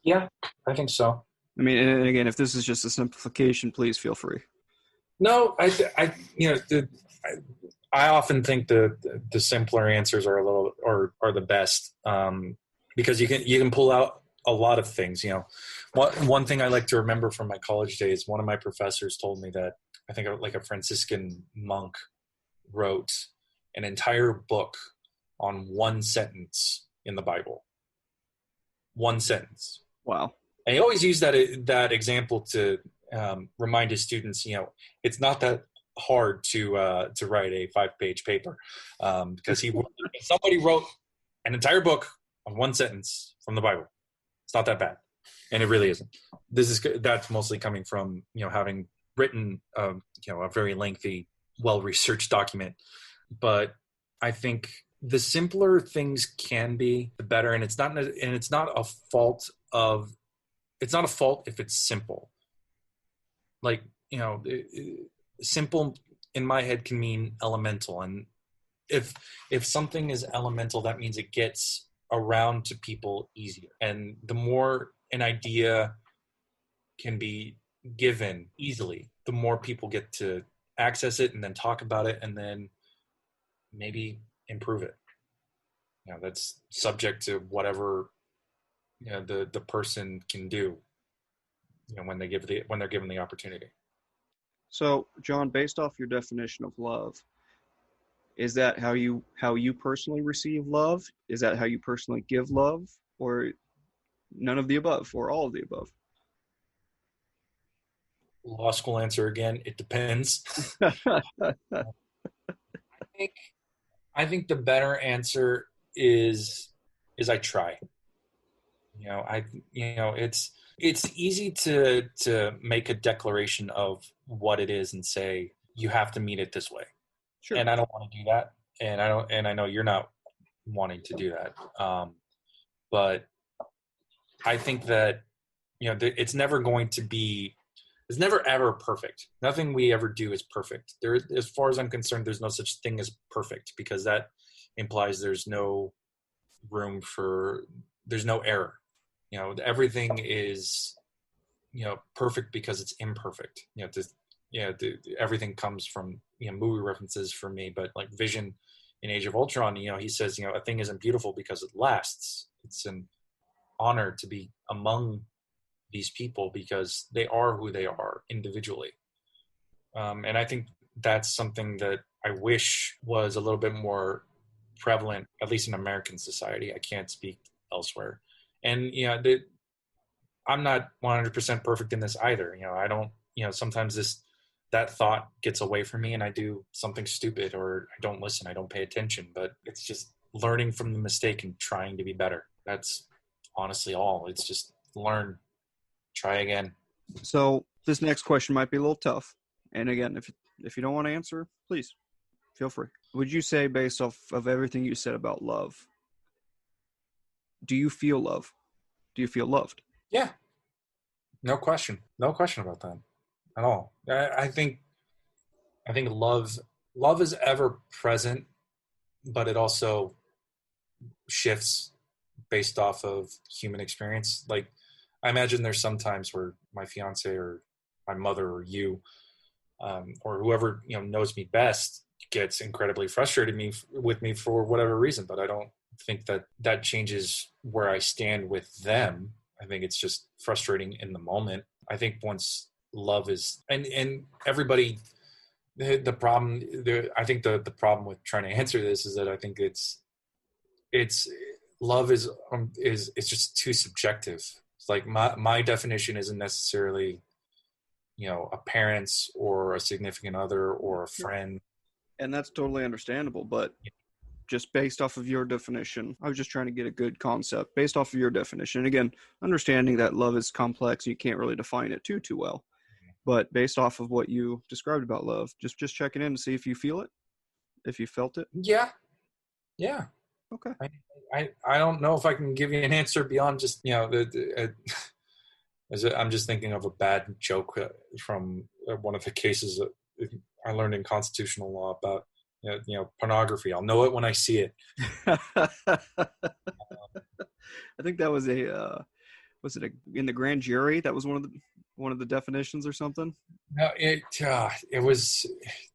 Yeah, I think so. I mean, and again, if this is just a simplification, please feel free. No, I often think the simpler answers are are the best, because you can pull out a lot of things. One thing I like to remember from my college days, one of my professors told me that I think like a Franciscan monk wrote an entire book on one sentence in the Bible. One sentence. Wow. And he always used that example to remind his students, it's not that hard to write a 5-page paper, because somebody wrote an entire book on one sentence from the Bible. It's not that bad, and it really isn't. That's mostly coming from having written a very lengthy, well-researched document. But I think the simpler things can be, the better, and it's not a fault if it's simple. Like, simple in my head can mean elemental, and if something is elemental, that means it gets around to people easier. And the more an idea can be given easily, the more people get to access it and then talk about it and then maybe improve it. That's subject to whatever the person can do when they're given the opportunity. So, John, based off your definition of love, is that how you personally receive love? Is that how you personally give love, or none of the above, or all of the above? Law school answer again. It depends. I think the better answer is I try. It's easy to make a declaration of what it is and say you have to meet it this way. Sure. And I don't want to do that, and I know you're not wanting to do that. But I think that it's never ever perfect. Nothing we ever do is perfect. As far as I'm concerned, there's no such thing as perfect, because that implies there's no error. Everything is perfect because it's imperfect. Everything comes from movie references for me, but like Vision in Age of Ultron, he says a thing isn't beautiful because it lasts. It's an honor to be among these people because they are who they are individually, and I think that's something that I wish was a little bit more prevalent, at least in American society. I can't speak elsewhere. And, I'm not 100% perfect in this either. I don't, sometimes that thought gets away from me and I do something stupid, or I don't listen, I don't pay attention, but it's just learning from the mistake and trying to be better. That's honestly all. It's just learn, try again. So this next question might be a little tough. And again, if you don't want to answer, please feel free. Would you say, based off of everything you said about love, do you feel love? Do you feel loved? Yeah. No question. No question about that at all. I think love is ever present, but it also shifts based off of human experience. Like, I imagine there's some times where my fiance or my mother or you, or whoever knows me best, gets incredibly frustrated with me for whatever reason. But I don't think that changes where I stand with them. I think it's just frustrating in the moment. I think once love is, and everybody, the problem, I think the problem with trying to answer this is that I think it's love is it's just too subjective. It's like my definition isn't necessarily a parent's or a significant other or a friend. And that's totally understandable, but just based off of your definition, I was just trying to get a good concept based off of your definition. Again, understanding that love is complex, you can't really define it too well. But based off of what you described about love, just checking in to see if you feel it, if you felt it. Yeah. Okay. I don't know if I can give you an answer beyond just I'm just thinking of a bad joke from one of the cases that I learned in constitutional law about pornography. I'll know it when I see it. I think that was in the grand jury? That was one of the definitions or something? No, it was.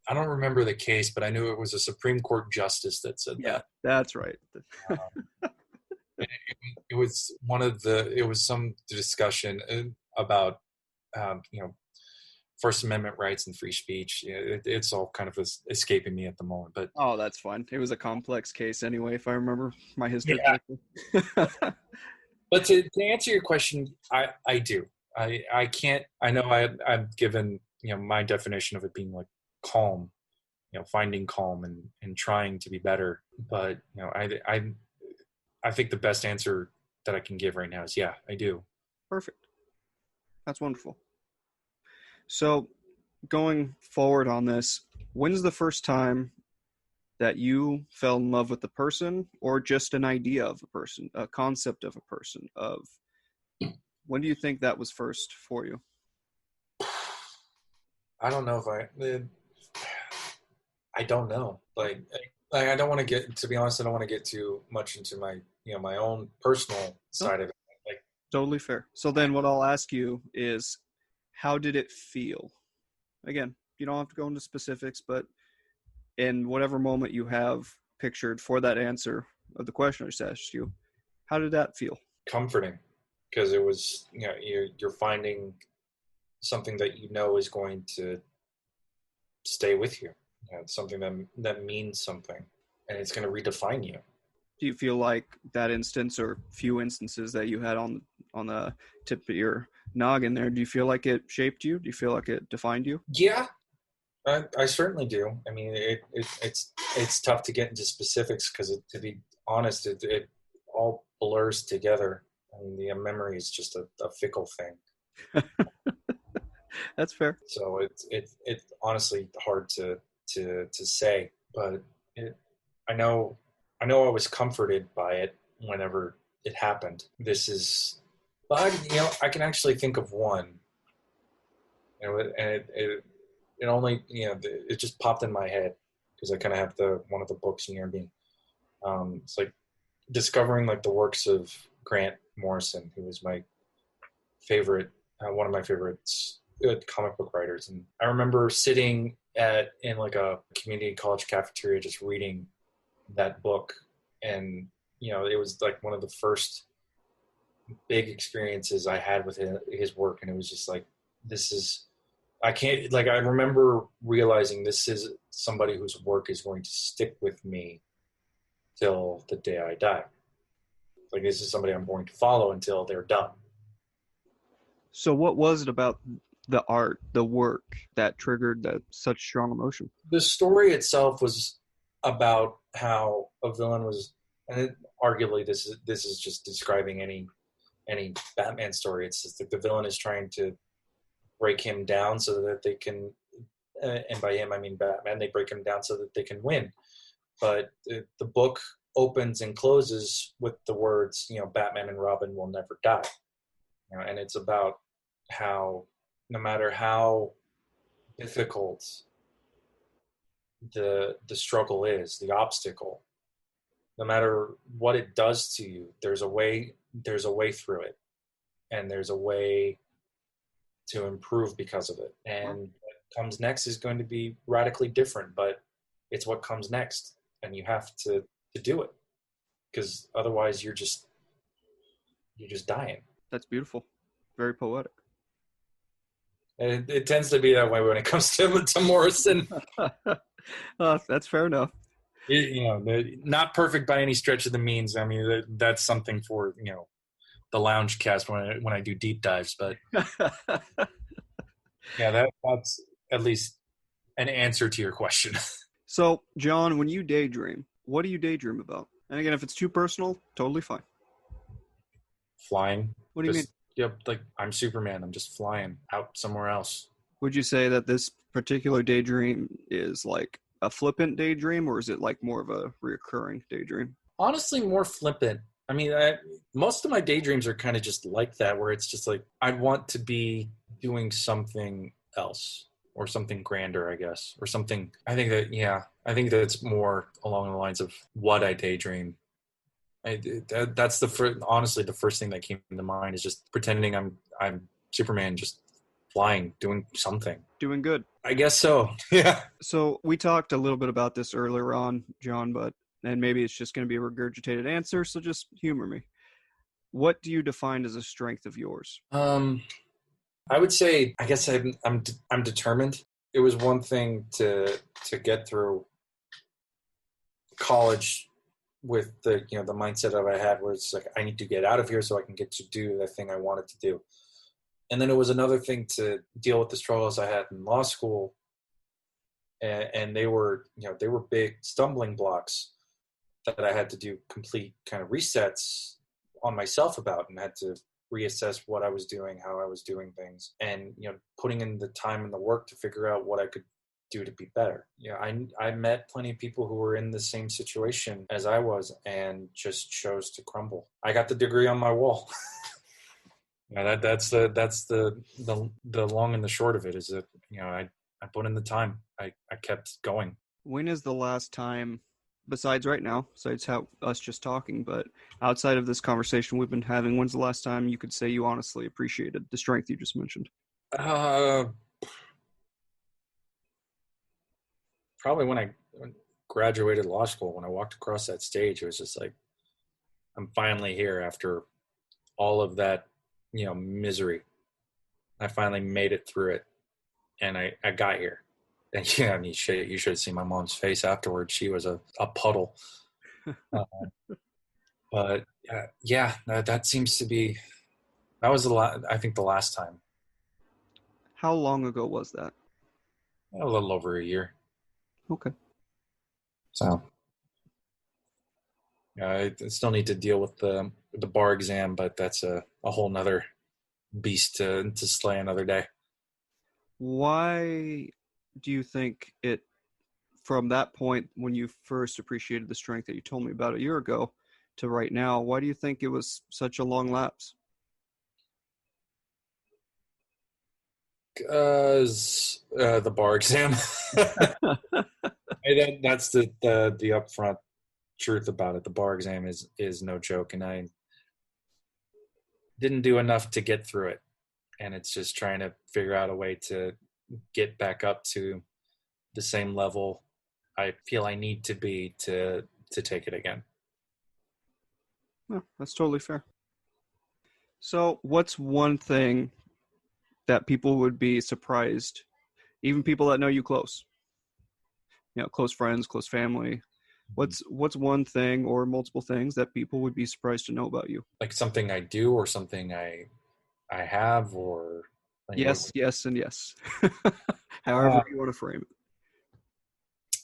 I don't remember the case, but I knew it was a Supreme Court justice that said that. That's right. It was it was some discussion about First Amendment rights and free speech. It's all kind of escaping me at the moment, but that's fine. It was a complex case anyway, if I remember my history correctly. But to answer your question, I do. I can't. I know I've given my definition of it being like calm, finding calm and trying to be better. But I think the best answer that I can give right now is, yeah, I do. Perfect. That's wonderful. So going forward on this, when's the first time that you fell in love with the person, or just an idea of a person, a concept of a person? When do you think that was first for you? I don't know I don't know. Like I don't want to get, to be honest, I don't want to get too much into my, my own personal side of it. Like, totally fair. So then what I'll ask you is, how did it feel? Again, you don't have to go into specifics, but in whatever moment you have pictured for that answer of the question I just asked you, how did that feel? Comforting, because it was, you're finding something that is going to stay with you. It's something that means something, and it's going to redefine you. Do you feel like that instance, or few instances that you had on the tip of your noggin there, do you feel like it shaped you? Do you feel like it defined you? Yeah, I certainly do. I mean, it's tough to get into specifics because, to be honest, it all blurs together. I mean, the memory is just a fickle thing. That's fair. So it's honestly hard to say, but I know I was comforted by it whenever it happened. But I can actually think of one, and it only, it just popped in my head because I kind of have one of the books near me. It's like discovering like the works of Grant Morrison, who was my favorite, one of my favorites, comic book writers. And I remember sitting in like a community college cafeteria just reading that book, and it was like one of the first big experiences I had with his work, and it was just like, I can't, like, I remember realizing this is somebody whose work is going to stick with me till the day I die. Like, this is somebody I'm going to follow until they're done. So what was it about the art, the work, that triggered that such strong emotion? The story itself was about how a villain was, and arguably this is just describing any Batman story. It's just that the villain is trying to break him down so that they can, and by him I mean Batman, they break him down so that they can win. But the book opens and closes with the words, Batman and Robin will never die. And it's about how no matter how difficult the struggle is, the obstacle, no matter what it does to you, there's a way through it, and there's a way to improve because of it. And what comes next is going to be radically different, but it's what comes next, and you have to do it, because otherwise you're just dying. That's beautiful. Very poetic. And it tends to be that way when it comes to Morrison. That's fair enough. Not perfect by any stretch of the means. I mean, that's something for the Loungecast when I do deep dives. But yeah, that's at least an answer to your question. So, John, when you daydream, what do you daydream about? And again, if it's too personal, totally fine. Flying. What do you mean? Yep, like I'm Superman. I'm just flying out somewhere else. Would you say that this particular daydream is like a flippant daydream, or is it like more of a reoccurring daydream? Honestly, more flippant. I mean, most of my daydreams are kind of just like that, where it's just like I want to be doing something else or something grander, I guess, or something. I think that it's more along the lines of what I daydream. That's honestly the first thing that came to mind is just pretending I'm Superman, just flying, doing something. Doing good. I guess so. Yeah. So we talked a little bit about this earlier on, John, and maybe it's just going to be a regurgitated answer, so just humor me. What do you define as a strength of yours? I would say, I guess I'm determined. It was one thing to get through college with the the mindset that I had, where it's like I need to get out of here so I can get to do the thing I wanted to do. And then it was another thing to deal with the struggles I had in law school, and they were big stumbling blocks that I had to do complete kind of resets on myself about, and had to reassess what I was doing, how I was doing things, and putting in the time and the work to figure out what I could do to be better. I met plenty of people who were in the same situation as I was and just chose to crumble. I got the degree on my wall. That's the long and the short of it, is that I put in the time. I kept going. When is the last time, besides right now, besides us just talking, but outside of this conversation we've been having, when's the last time you could say you honestly appreciated the strength you just mentioned? Probably when I graduated law school. When I walked across that stage, it was just like, I'm finally here after all of that, misery. I finally made it through it, and I got here. And I mean, you should have seen my mom's face afterwards. She was a puddle. But that seems to be, that was I think the last time. How long ago was that? A little over a year. Okay. So, I still need to deal with the bar exam, but that's a whole nother beast to slay another day. Why do you think it, from that point when you first appreciated the strength that you told me about a year ago to right now, why do you think it was such a long lapse? Because the bar exam. That's the upfront truth about it. The bar exam is no joke, and I didn't do enough to get through it, and it's just trying to figure out a way to get back up to the same level I feel I need to be to take it again. No, that's totally fair. So what's one thing that people would be surprised even people that know you close, close friends, close family. What's one thing or multiple things that people would be surprised to know about you? Like something I do or something I have, or like Yes, yes, and yes. uh, However you want to frame it.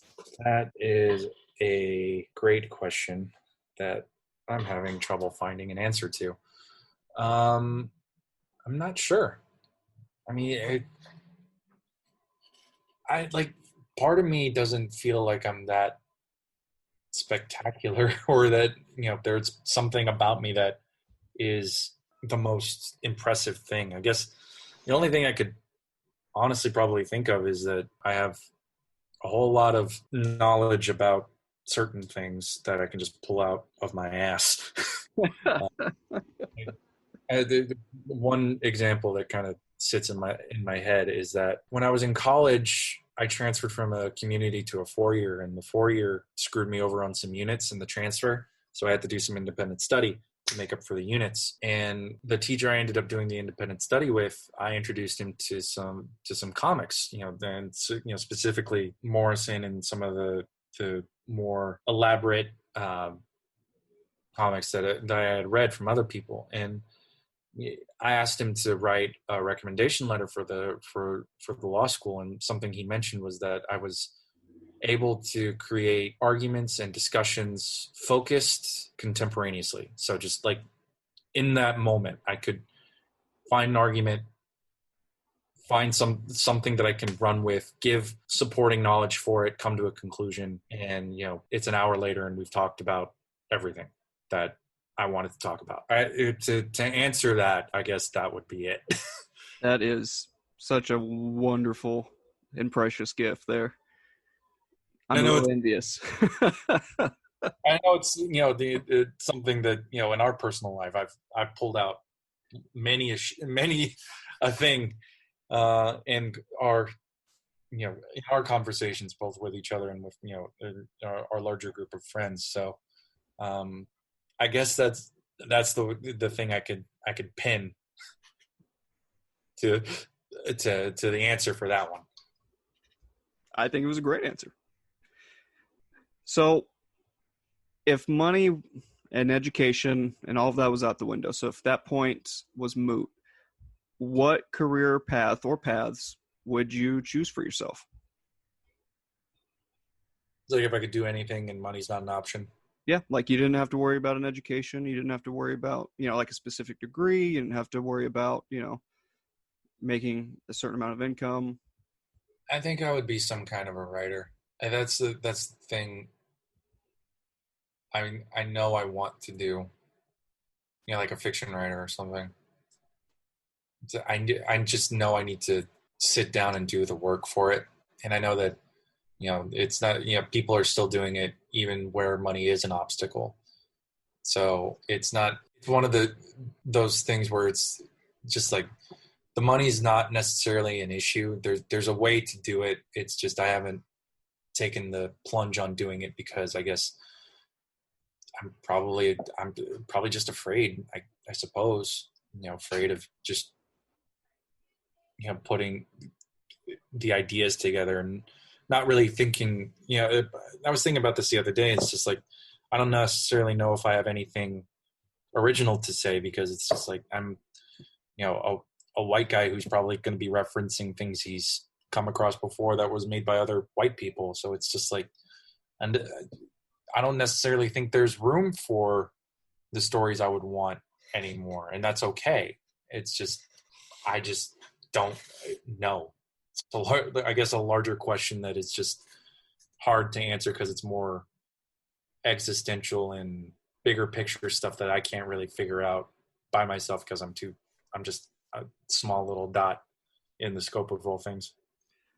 that is a great question that I'm having trouble finding an answer to. I'm not sure. I mean, I like part of me doesn't feel like I'm that spectacular or that, there's something about me that is the most impressive thing. I guess the only thing I could honestly probably think of is that I have a whole lot of knowledge about certain things that I can just pull out of my ass. uh, the one example that kind of sits in my head is that when I was in college, I transferred from a community to a 4-year, and the 4-year screwed me over on some units in the transfer. So I had to do some independent study to make up for the units. And the teacher I ended up doing the independent study with, I introduced him to some comics, specifically Morrison and some of the more elaborate comics that I had read from other people. And I asked him to write a recommendation letter for the law school, and something he mentioned was that I was able to create arguments and discussions focused contemporaneously. So just like in that moment, I could find an argument, find something that I can run with, give supporting knowledge for it, come to a conclusion, and it's an hour later and we've talked about everything that I wanted to talk about. To answer that, I guess that would be it. That is such a wonderful and precious gift there. I'm I a know little it's envious. it's something that in our personal life I've pulled out many a thing and our in our conversations both with each other and with our larger group of friends. So I guess that's the thing I could pin to the answer for that one. I think it was a great answer. So if money and education and all of that was out the window, so if that point was moot, what career path or paths would you choose for yourself? Like if I could do anything and money's not an option. Yeah, like you didn't have to worry about an education. You didn't have to worry about, like a specific degree. You didn't have to worry about, making a certain amount of income. I think I would be some kind of a writer. And that's the thing I know I want to do. Like a fiction writer or something. I just know I need to sit down and do the work for it. And I know that, it's not, people are still doing it even where money is an obstacle. So it's one of those things where it's just like the money's not necessarily an issue. There's a way to do it. It's just I haven't taken the plunge on doing it because I guess I'm probably just afraid. I suppose afraid of just putting the ideas together and not really thinking. I was thinking about this the other day. It's just like I don't necessarily know if I have anything original to say because it's just like I'm a white guy who's probably going to be referencing things he's come across before that was made by other white people. So it's just like, and I don't necessarily think there's room for the stories I would want anymore. And that's okay. It's just, I just don't know. So I guess a larger question that is just hard to answer because it's more existential and bigger picture stuff that I can't really figure out by myself because I'm just a small little dot in the scope of all things.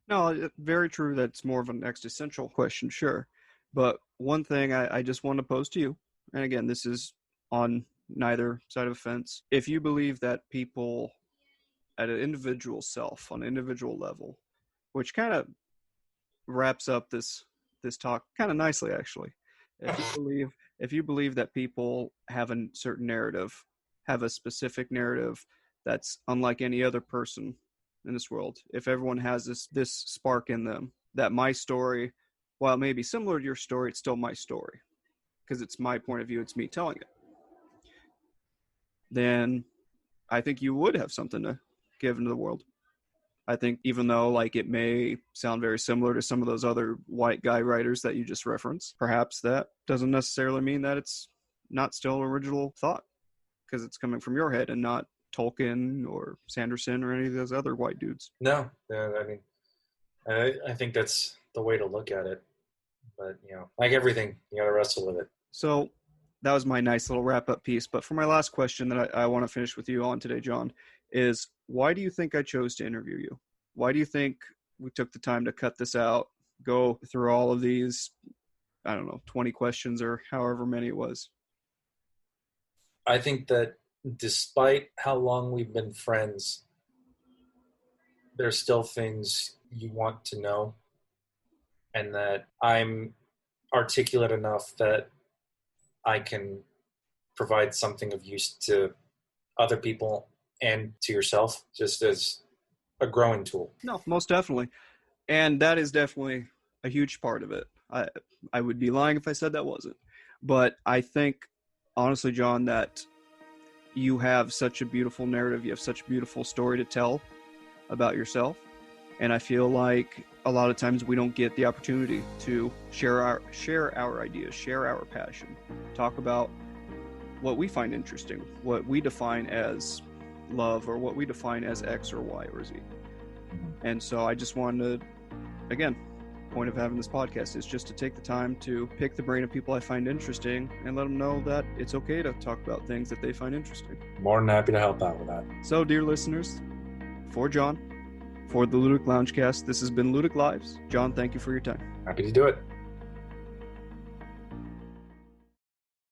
No, very true. That's more of an existential question, sure. But one thing I just want to pose to you, and again, this is on neither side of the fence. If you believe that people at an individual self, on an individual level, which kind of wraps up this talk kind of nicely, actually. If you believe that people have a certain narrative, have a specific narrative that's unlike any other person, in this world if everyone has this spark in them that my story, while it may be similar to your story, it's still my story because it's my point of view, it's me telling it. Then I think you would have something to give into the world. I think even though like it may sound very similar to some of those other white guy writers that you just referenced, perhaps that doesn't necessarily mean that it's not still original thought because it's coming from your head and not Tolkien or Sanderson or any of those other white dudes. No, I mean, I think that's the way to look at it. But, like everything, you got to wrestle with it. So that was my nice little wrap-up piece. But for my last question that I want to finish with you on today, John, is why do you think I chose to interview you? Why do you think we took the time to cut this out, go through all of these, 20 questions or however many it was? I think that despite how long we've been friends, there's still things you want to know, and that I'm articulate enough that I can provide something of use to other people and to yourself, just as a growing tool. No, most definitely. And that is definitely a huge part of it. I would be lying if I said that wasn't. But I think, honestly, John, that you have such a beautiful narrative. You have such a beautiful story to tell about yourself. And I feel like a lot of times we don't get the opportunity to share our ideas, share our passion, talk about what we find interesting, what we define as love, or what we define as X or Y or Z. And so I just wanted to, again, point of having this podcast is just to take the time to pick the brain of people I find interesting and let them know that it's okay to talk about things that they find interesting. More than happy to help out with that. So, dear listeners, for John, for the Ludic Loungecast, this has been Ludic Lives. John, thank you for your time. Happy to do it.